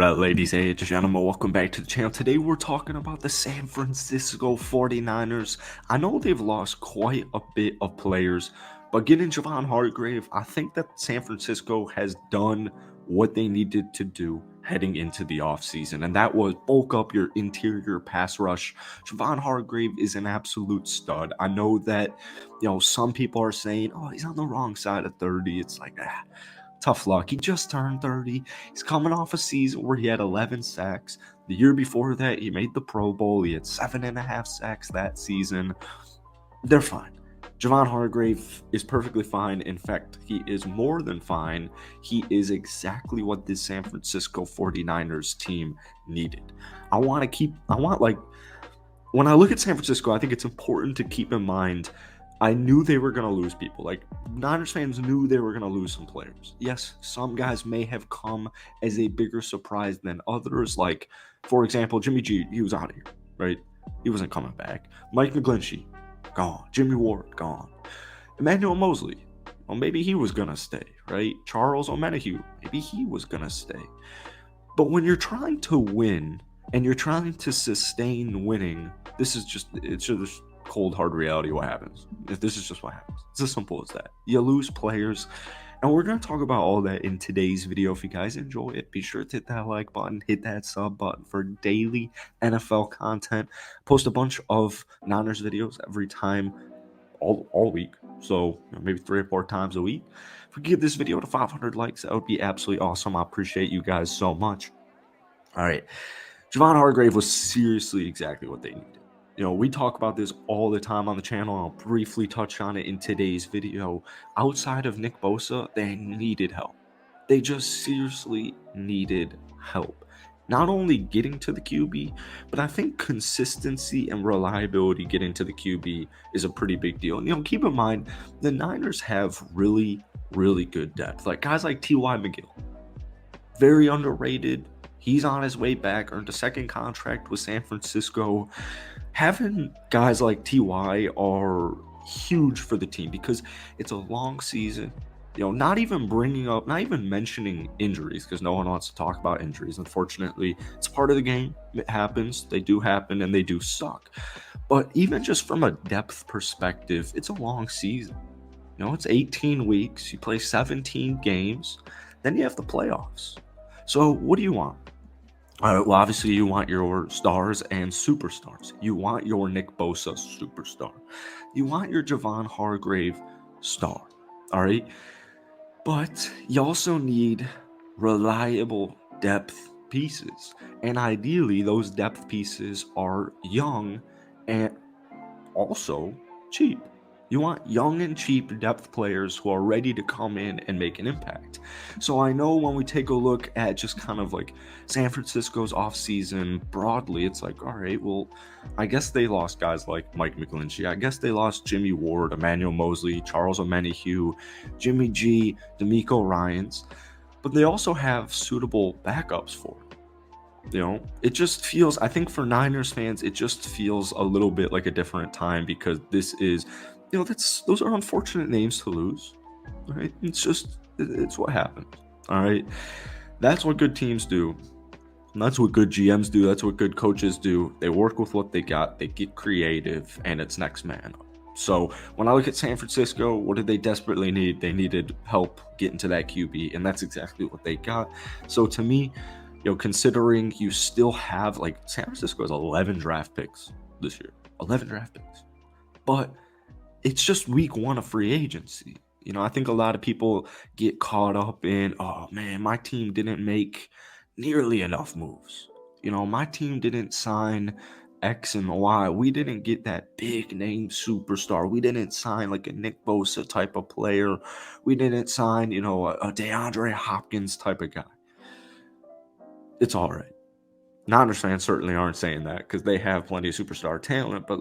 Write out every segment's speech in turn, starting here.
Alright, ladies and gentlemen, welcome back to the channel. Today we're talking about the San Francisco 49ers. I know they've lost quite a bit of players, but getting Javon Hargrave, I think that San Francisco has done what they needed to do heading into the offseason, and that was bulk up your interior pass rush. Javon Hargrave is an absolute stud. I know that, some people are saying, oh, he's on the wrong side of 30. It's like, tough luck. He just turned 30. He's coming off a season where he had 11 sacks. The year before that, he made the Pro Bowl. He had 7.5 sacks that season. They're fine. Javon Hargrave is perfectly fine. In fact, he is more than fine. He is exactly what this San Francisco 49ers team needed. When I look at San Francisco, I think it's important to keep in mind I knew they were going to lose people. Like, Niners fans knew they were going to lose some players. Yes, some guys may have come as a bigger surprise than others. Like, for example, Jimmy G, he was out of here, right? He wasn't coming back. Mike McGlinchey, gone. Jimmy Ward, gone. Emmanuel Mosley, well, maybe he was going to stay, right? Charles Omenihu, maybe he was going to stay. But when you're trying to win and you're trying to sustain winning, it's just cold hard reality. What happens? This is just what happens. It's as simple as that. You lose players, and we're going to talk about all that in today's video. If you guys enjoy it, be sure to hit that like button, hit that sub button for daily NFL content. Post a bunch of Niners videos every time, all week, so maybe 3 or 4 times a week. If we get this video to 500 likes, that would be absolutely awesome. I appreciate you guys so much. All right, Javon Hargrave was seriously exactly what they needed. We talk about this all the time on the channel. I'll briefly touch on it in today's video. Outside of Nick Bosa, they needed help. They just seriously needed help. Not only getting to the QB, but I think consistency and reliability getting to the QB is a pretty big deal. Keep in mind, the Niners have really, really good depth. Like guys like T.Y. McGill, very underrated. He's on his way back, earned a second contract with San Francisco. Having guys like T.Y. are huge for the team because it's a long season. Not even mentioning injuries, because no one wants to talk about injuries. Unfortunately, it's part of the game. It happens. They do happen, and they do suck. But even just from a depth perspective, it's a long season. It's 18 weeks. You play 17 games. Then you have the playoffs. So what do you want? Well, obviously, you want your stars and superstars. You want your Nick Bosa superstar. You want your Javon Hargrave star. All right? But you also need reliable depth pieces. And ideally, those depth pieces are young and also cheap. You want young and cheap depth players who are ready to come in and make an impact. So I know when we take a look at just kind of like San Francisco's offseason broadly, it's like, all right, well, I guess they lost guys like Mike McGlinchey. I guess they lost Jimmy Ward, Emmanuel Mosley, Charles Omenihu, Jimmy G, DeMeco Ryans. But they also have suitable backups for it. It just feels, I think for Niners fans, it just feels a little bit like a different time because this is, those are unfortunate names to lose, right? It's what happens, all right? That's what good teams do. And that's what good GMs do. That's what good coaches do. They work with what they got. They get creative, and it's next man up. So when I look at San Francisco, what did they desperately need? They needed help getting to that QB, and that's exactly what they got. So to me, considering you still have, like, San Francisco has 11 draft picks this year. 11 draft picks. But it's just week 1 of free agency. I think a lot of people get caught up in, oh, man, my team didn't make nearly enough moves. My team didn't sign X and Y. We didn't get that big name superstar. We didn't sign like a Nick Bosa type of player. We didn't sign, a DeAndre Hopkins type of guy. It's all right. Niners fans certainly aren't saying that because they have plenty of superstar talent, but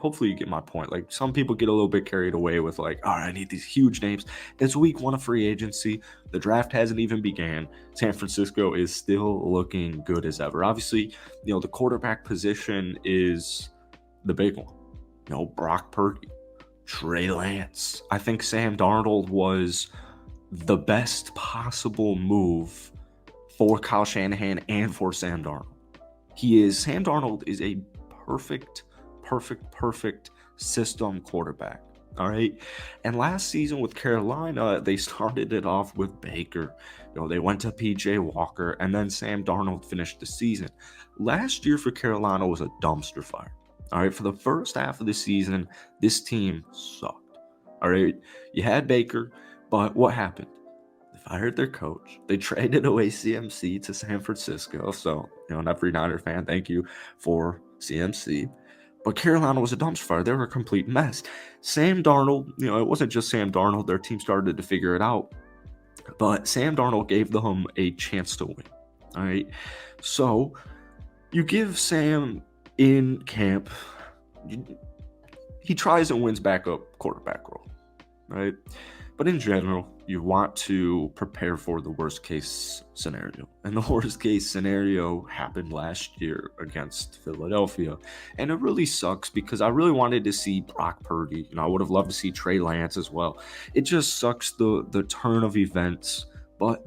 hopefully you get my point. Like, some people get a little bit carried away with like, all right, I need these huge names. It's week 1 of free agency. The draft hasn't even began. San Francisco is still looking good as ever. Obviously, the quarterback position is the big one. Brock Purdy, Trey Lance. I think Sam Darnold was the best possible move for Kyle Shanahan and for Sam Darnold. Sam Darnold is a perfect system quarterback. All right. And last season with Carolina, they started it off with Baker. They went to PJ Walker, and then Sam Darnold finished the season. Last year for Carolina was a dumpster fire. All right. For the first half of the season, this team sucked. All right. You had Baker, but what happened? They fired their coach. They traded away CMC to San Francisco. So, an every Niner fan, thank you for CMC. But Carolina was a dumpster fire. They were a complete mess. Sam Darnold, it wasn't just Sam Darnold. Their team started to figure it out. But Sam Darnold gave them a chance to win. All right. So you give Sam in camp, he tries and wins backup quarterback role. Right. But in general, you want to prepare for the worst case scenario. And the worst case scenario happened last year against Philadelphia. And it really sucks because I really wanted to see Brock Purdy. I would have loved to see Trey Lance as well. It just sucks the turn of events. But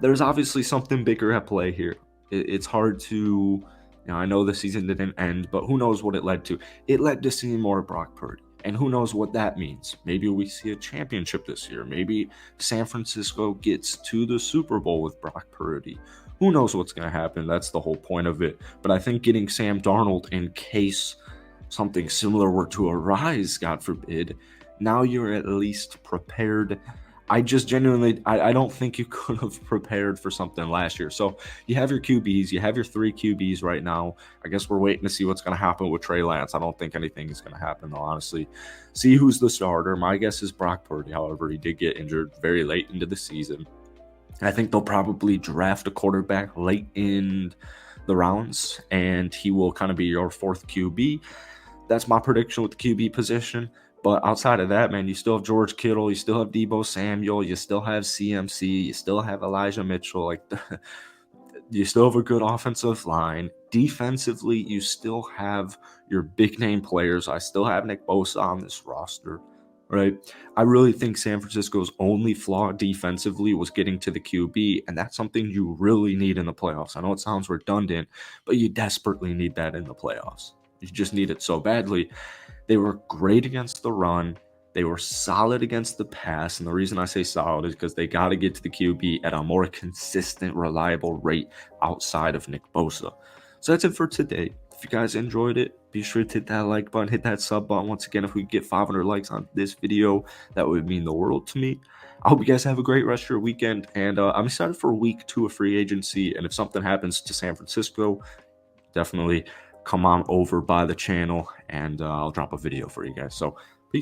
there's obviously something bigger at play here. It's hard to, I know the season didn't end, but who knows what it led to. It led to seeing more Brock Purdy. And who knows what that means. Maybe we see a championship this year. Maybe San Francisco gets to the Super Bowl with Brock Purdy. Who knows what's going to happen? That's the whole point of it. But I think getting Sam Darnold in case something similar were to arise, God forbid, now you're at least prepared. I just genuinely, I don't think you could have prepared for something last year. So you have your QBs, you have your 3 QBs right now. I guess we're waiting to see what's going to happen with Trey Lance. I don't think anything is going to happen, though, honestly. See who's the starter. My guess is Brock Purdy. However, he did get injured very late into the season. I think they'll probably draft a quarterback late in the rounds, and he will kind of be your 4th QB. That's my prediction with the QB position. But outside of that, man, you still have George Kittle, you still have Deebo Samuel, you still have CMC, you still have Elijah Mitchell. You still have a good offensive line. Defensively, you still have your big name players. I still have Nick Bosa on this roster, right? I really think San Francisco's only flaw defensively was getting to the QB, and that's something you really need in the playoffs. I know it sounds redundant, but you desperately need that in the playoffs. You just need it so badly. They were great against the run. They were solid against the pass. And the reason I say solid is because they got to get to the QB at a more consistent, reliable rate outside of Nick Bosa. So that's it for today. If you guys enjoyed it, be sure to hit that like button, hit that sub button. Once again, if we get 500 likes on this video, that would mean the world to me. I hope you guys have a great rest of your weekend. And I'm excited for week 2 of free agency. And if something happens to San Francisco, definitely come on over by the channel and I'll drop a video for you guys. So peace.